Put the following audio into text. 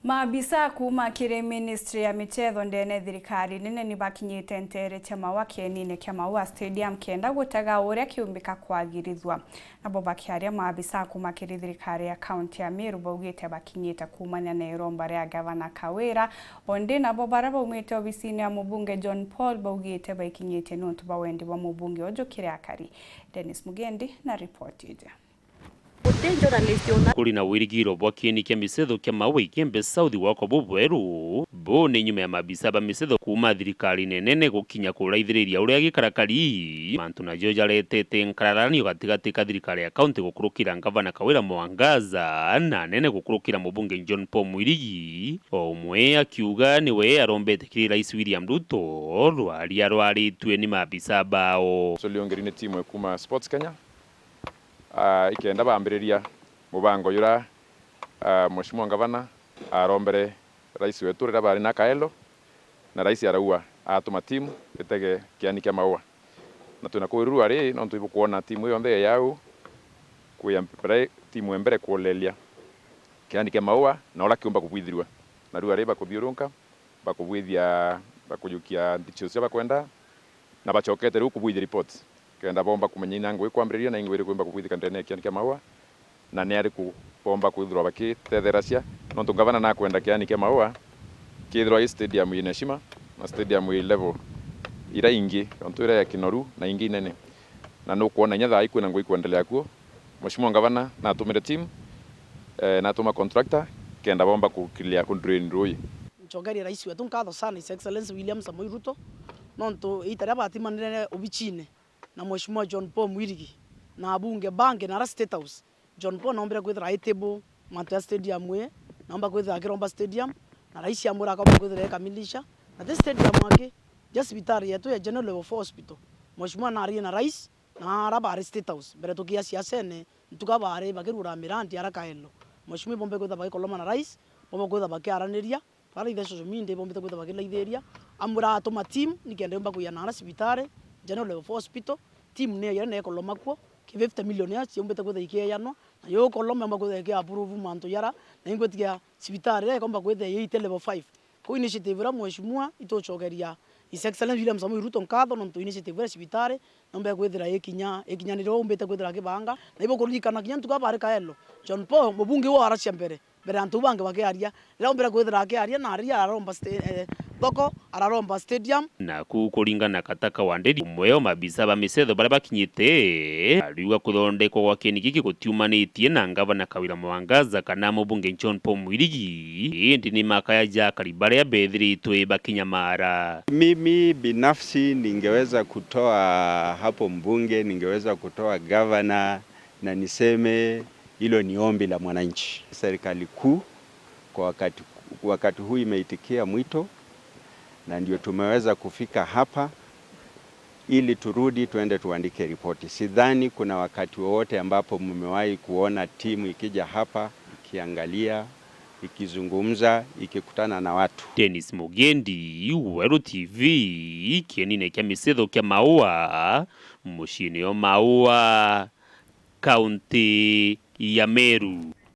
Maabisa kuma kire ministry ya michezo ndene thirikari nene ni bakinyite ntere chama wa kienine kya Maua Stadium kenda gutaga uria kiumbika kwagirithwa nabo bakiaria maabisa kuma kire thirikari ya county ya Meru baugite bakinyite kumanya na iromba ria gavana Kawira onde nabo baraba umite obisini ya mubunge John Paul baugite bakinyite nontu bawendi wa mubunge Ojokire Akari. Dennis Mugendi na report ije. Kuri na wirigiro bwa kieni kia misetho kia Maua ikembe South wako bubweru bo ni nyuma ya mabisa ba misetho kuma thirikari nene gukinya kuraithiriria uria gikarakari mantu na joja retete nkararani gatigati ka thirikari ya county gukurukira gavana Kawira Mwangaza na nene gukurukira mubunge John Paul Mwirigi omwe akiuga niwe arombete kiri rais William Ruto rwaritwe ni mabisa bao soliongerine timu kuma Sports Kenya ikenda bambiriria mubango yura mheshimiwa gavana arombere rais wetu rira bari na Kaelo na rais araua atuma timu itege kiani kia Maua na tunakuirua ri no tuibu kuona timu iyo ndhe yao kuyambere timu embere kuolelia kiani kia Maua na ora kiumba kubwithirwa na rua ri bakuthiurunka bakubwithia bakujukia ndicho cia bakwenda na bachokete ru kubwithia reports kenda bomba kumenyina ngwe kwambiriria na ingwe kwimba kubwithika ndene kiani kia Maua na ni ari ku bomba kwithirwa bakitetheracia no tungavana na kwenda kiani kia Maua kithirwa stadium ina shima na stadium level ira ingi onto ira ya kinoru na ingi nene na no kuona nyatha ikwina ngwe kuendelea kuo mheshimiwa gavana na atumire team na atuma contractor kenda bomba kukilia drain roi nchongeri rais wetu nkatho sana His Excellency William Samoei Ruto nonto itara batimanire obichine na mheshimiwa John Paul Mwirigi na abunge bange na State House John Paul naombera kwithira itable Manchester Stadium we naomba kwithira Kiromba Stadium na rais amura akaomba kwithira kamilisha na this stadium wake just hospitali yetu ya General Level 4 Hospital mheshimiwa na ari na rais na araba State House mbere tukia siasene ntukabare bakirura mirandi arakaelo mheshimiwa bombe kwithira bakikoloma na rais bombe kwithira bakiaraniria pale ile social media bombe kwithira bakilaithieria amura atuma team nikende bomba kuyana hospitali General Level 4 Hospital team ne yene ekoloma kwa ki 50 million ya siombeta kwithira ikiyano na yo koloma bomba kwithira ki approve manto yara na ingwetia hospitali ya komba kwithira yite level 5 ko initiative ra mheshimiwa itochogeria His Excellency William Samoei Ruto nkatho nonto initiative ra hospitali nomba kwithira ikinyaniro umbeta kwithira kibanga na ibo kurikana kinya tukabare Kaelo John Paul mubunge wo aracia mbere antu bange bakiaria rira umbera kwithira akiaria na aria aromba thoko araromba stadium na kuringana kataka wandedi umweo mabisa ba misetho bara bakinyite ariuga kuthondekwo gwa kieni giki gutiumanitie na gavana Kawira Mwangaza kana mubunge John Paul Mwirigi indi ni makaya ja karibare bethiritwe bakinyamara. Mimi binafsi ningeweza kutoa hapo mbunge, ningeweza kutoa gavana na niseme hilo ni ombi la mwananchi. Serikali kuu kwa wakati huu imeitikia mwito na ndio tumeweza kufika hapa ili turudi tuende tuandike ripoti. Sidhani kuna wakati wowote ambapo mmewahi kuona timu ikija hapa ikiangalia, ikizungumza, ikikutana na watu. Dennis Mugendi, Weru TV, kienine kia misetho kia Maua, mushini o Maua, county ya Meru.